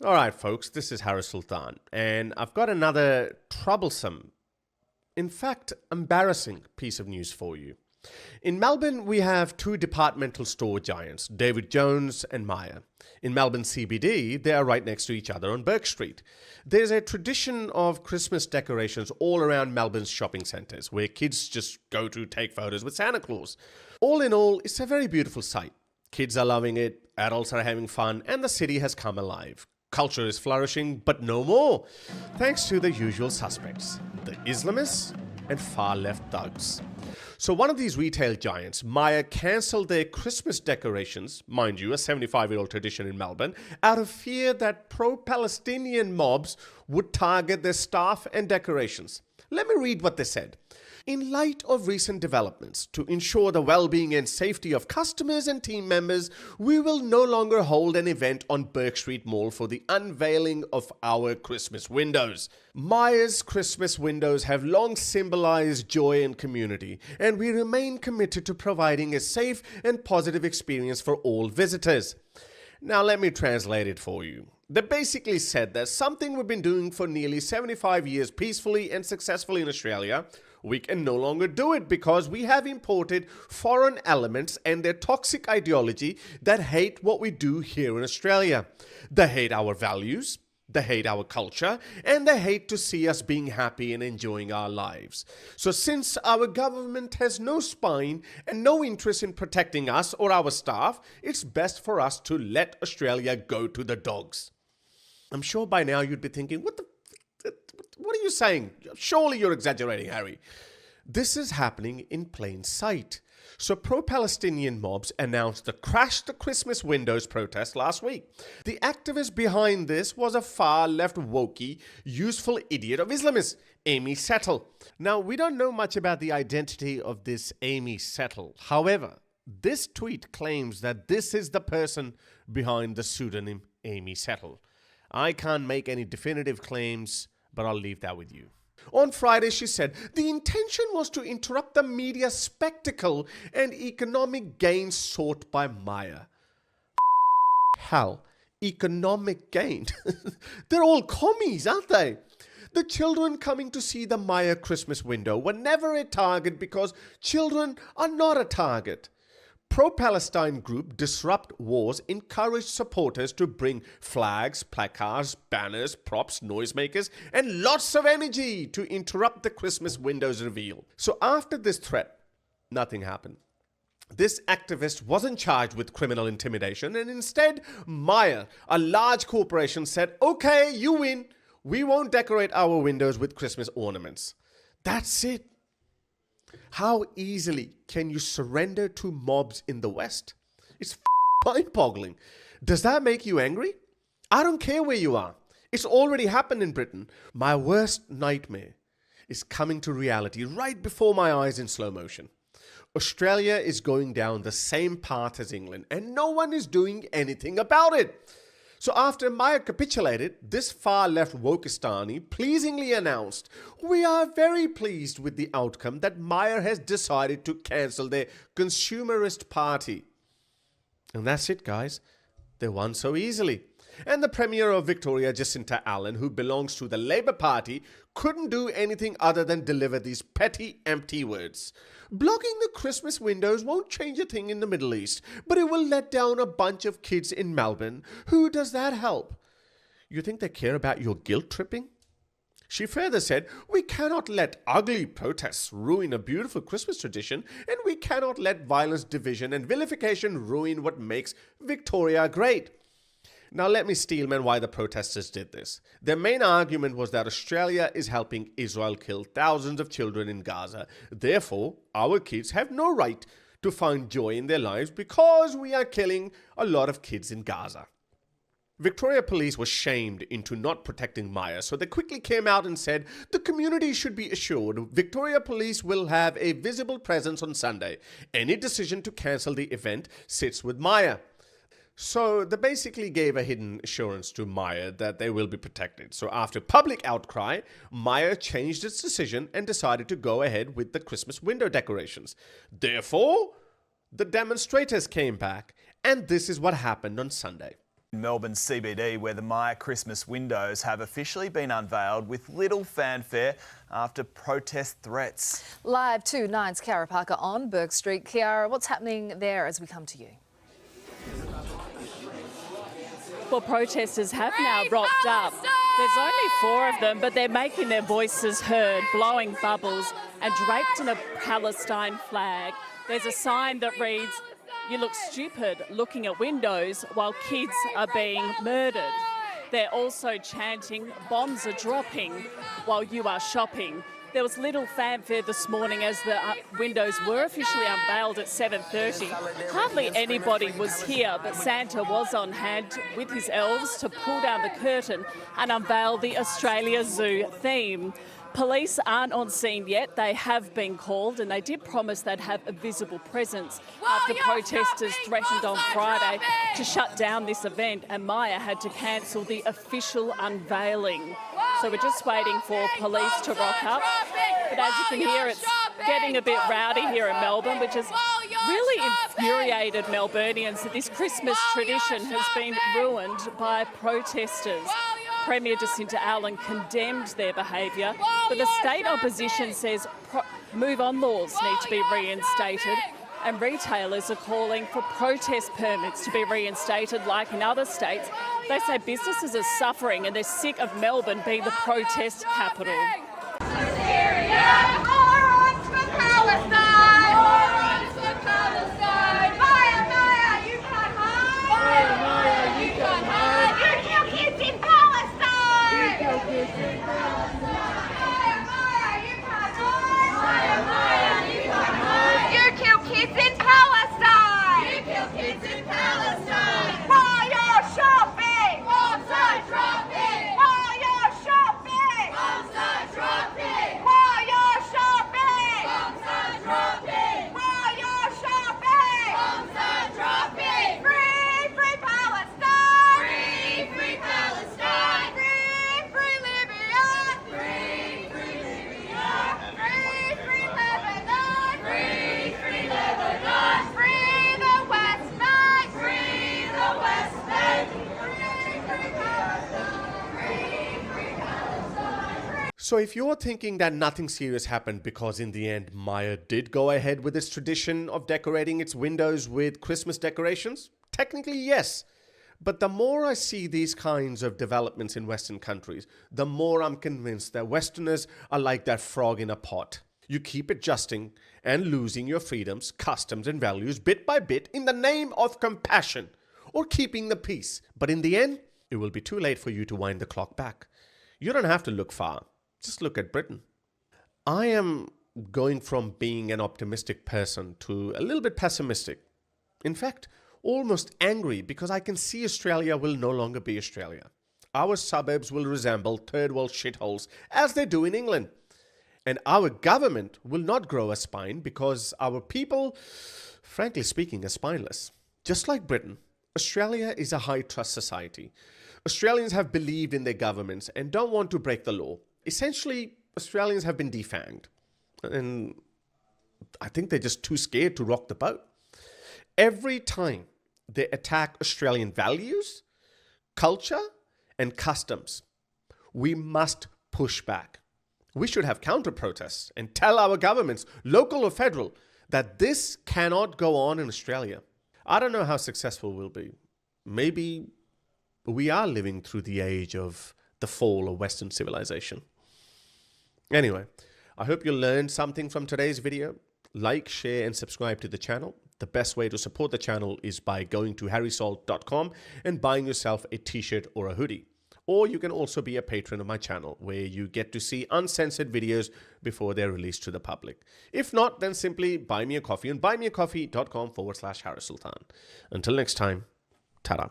All right, folks, this is Harris Sultan, and I've got another troublesome, in fact, embarrassing piece of news for you. In Melbourne, we have two departmental store giants, David Jones and Myer. In Melbourne CBD, they are right next to each other on Burke Street. There's a tradition of Christmas decorations all around Melbourne's shopping centres, where kids just go to take photos with Santa Claus. All in all, it's a very beautiful sight. Kids are loving it, adults are having fun, and the city has come alive. Culture is flourishing, but no more, thanks to the usual suspects, the Islamists and far-left thugs. So one of these retail giants, Myer, cancelled their Christmas decorations, mind you, a 75-year-old tradition in Melbourne, out of fear that pro-Palestinian mobs would target their staff and decorations. Let me read what they said. In light of recent developments, to ensure the well-being and safety of customers and team members, we will no longer hold an event on Burke Street Mall for the unveiling of our Christmas windows. Myer's Christmas windows have long symbolized joy and community, and we remain committed to providing a safe and positive experience for all visitors. Now let me translate it for you. They basically said that something we've been doing for nearly 75 years peacefully and successfully in Australia, we can no longer do it because we have imported foreign elements and their toxic ideology that hate what we do here in Australia. They hate our values, they hate our culture, and they hate to see us being happy and enjoying our lives. So since our government has no spine and no interest in protecting us or our staff, it's best for us to let Australia go to the dogs. I'm sure by now you'd be thinking, what are you saying? Surely you're exaggerating, Harry. This is happening in plain sight. So pro-Palestinian mobs announced the Crash the Christmas Windows protest last week. The activist behind this was a far-left wokey, useful idiot of Islamists, Amy Settle. Now, we don't know much about the identity of this Amy Settle. However, this tweet claims that this is the person behind the pseudonym Amy Settle. I can't make any definitive claims, but I'll leave that with you. On Friday, she said, the intention was to interrupt the media spectacle and economic gain sought by Myer. Hell, economic gain? They're all commies, aren't they? The children coming to see the Myer Christmas window were never a target because children are not a target. Pro-Palestine group Disrupt Wars encouraged supporters to bring flags, placards, banners, props, noisemakers, and lots of energy to interrupt the Christmas windows reveal. So after this threat, nothing happened. This activist wasn't charged with criminal intimidation, and instead, Myer, a large corporation, said, okay, you win. We won't decorate our windows with Christmas ornaments. That's it. How easily can you surrender to mobs in the West? It's mind-boggling. Does that make you angry? I don't care where you are. It's already happened in Britain. My worst nightmare is coming to reality right before my eyes in slow motion. Australia is going down the same path as England, and no one is doing anything about it. So after Myer capitulated, this far-left Wokistani pleasingly announced, we are very pleased with the outcome that Myer has decided to cancel their consumerist party. And that's it, guys. They won so easily. And the Premier of Victoria, Jacinta Allen, who belongs to the Labour Party, couldn't do anything other than deliver these petty, empty words. Blocking the Christmas windows won't change a thing in the Middle East, but it will let down a bunch of kids in Melbourne. Who does that help? You think they care about your guilt tripping? She further said, we cannot let ugly protests ruin a beautiful Christmas tradition, and we cannot let violence, division, and vilification ruin what makes Victoria great. Now let me steelman why the protesters did this. Their main argument was that Australia is helping Israel kill thousands of children in Gaza. Therefore, our kids have no right to find joy in their lives because we are killing a lot of kids in Gaza. Victoria Police was shamed into not protecting Myer, so they quickly came out and said, the community should be assured Victoria Police will have a visible presence on Sunday. Any decision to cancel the event sits with Myer. So they basically gave a hidden assurance to Myer that they will be protected. So after public outcry, Myer changed its decision and decided to go ahead with the Christmas window decorations. Therefore, the demonstrators came back, and this is what happened on Sunday. In Melbourne CBD, where the Myer Christmas windows have officially been unveiled with little fanfare after protest threats. Live to 9's Kiara Parker on Burke Street. Kiara, what's happening there as we come to you? Well, protesters have now rocked up. There's only 4 of them, but they're making their voices heard, blowing bubbles and draped in a Palestine flag. There's a sign that reads, "You look stupid looking at windows while kids are being murdered." They're also chanting, "Bombs are dropping while you are shopping." There was little fanfare this morning as the windows were officially unveiled at 7:30. Hardly anybody was here, but Santa was on hand with his elves to pull down the curtain and unveil the Australia Zoo theme. Police aren't on scene yet. They have been called, and they did promise they'd have a visible presence after protesters threatened on Friday to shut down this event, and Myer had to cancel the official unveiling. So we're just waiting for police to rock up. But as you can hear, it's getting a bit rowdy here in Melbourne, which has really infuriated Melburnians that this Christmas tradition has been ruined by protesters. Premier Jacinta Allen condemned their behaviour, but the state opposition says move-on laws need to be reinstated, and retailers are calling for protest permits to be reinstated like in other states. They say businesses are suffering and they're sick of Melbourne being the protest capital. So if you're thinking that nothing serious happened because in the end Myer did go ahead with its tradition of decorating its windows with Christmas decorations, technically yes. But the more I see these kinds of developments in Western countries, the more I'm convinced that Westerners are like that frog in a pot. You keep adjusting and losing your freedoms, customs and values bit by bit in the name of compassion or keeping the peace. But in the end, it will be too late for you to wind the clock back. You don't have to look far. Just look at Britain. I am going from being an optimistic person to a little bit pessimistic. In fact, almost angry because I can see Australia will no longer be Australia. Our suburbs will resemble third world shitholes as they do in England. And our government will not grow a spine because our people, frankly speaking, are spineless. Just like Britain, Australia is a high trust society. Australians have believed in their governments and don't want to break the law. Essentially, Australians have been defanged. And I think they're just too scared to rock the boat. Every time they attack Australian values, culture, and customs, we must push back. We should have counter-protests and tell our governments, local or federal, that this cannot go on in Australia. I don't know how successful we'll be. Maybe we are living through the age of the fall of Western civilization. Anyway, I hope you learned something from today's video. Like, share, and subscribe to the channel. The best way to support the channel is by going to harrysalt.com and buying yourself a t-shirt or a hoodie. Or you can also be a patron of my channel, where you get to see uncensored videos before they're released to the public. If not, then simply buy me a coffee on buymeacoffee.com/HarrisSultan. Until next time, ta-da.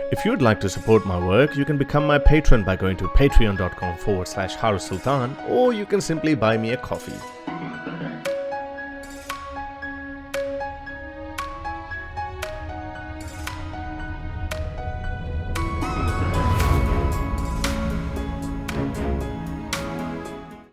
If you'd like to support my work, you can become my patron by going to patreon.com/HarrisSultan, or you can simply buy me a coffee.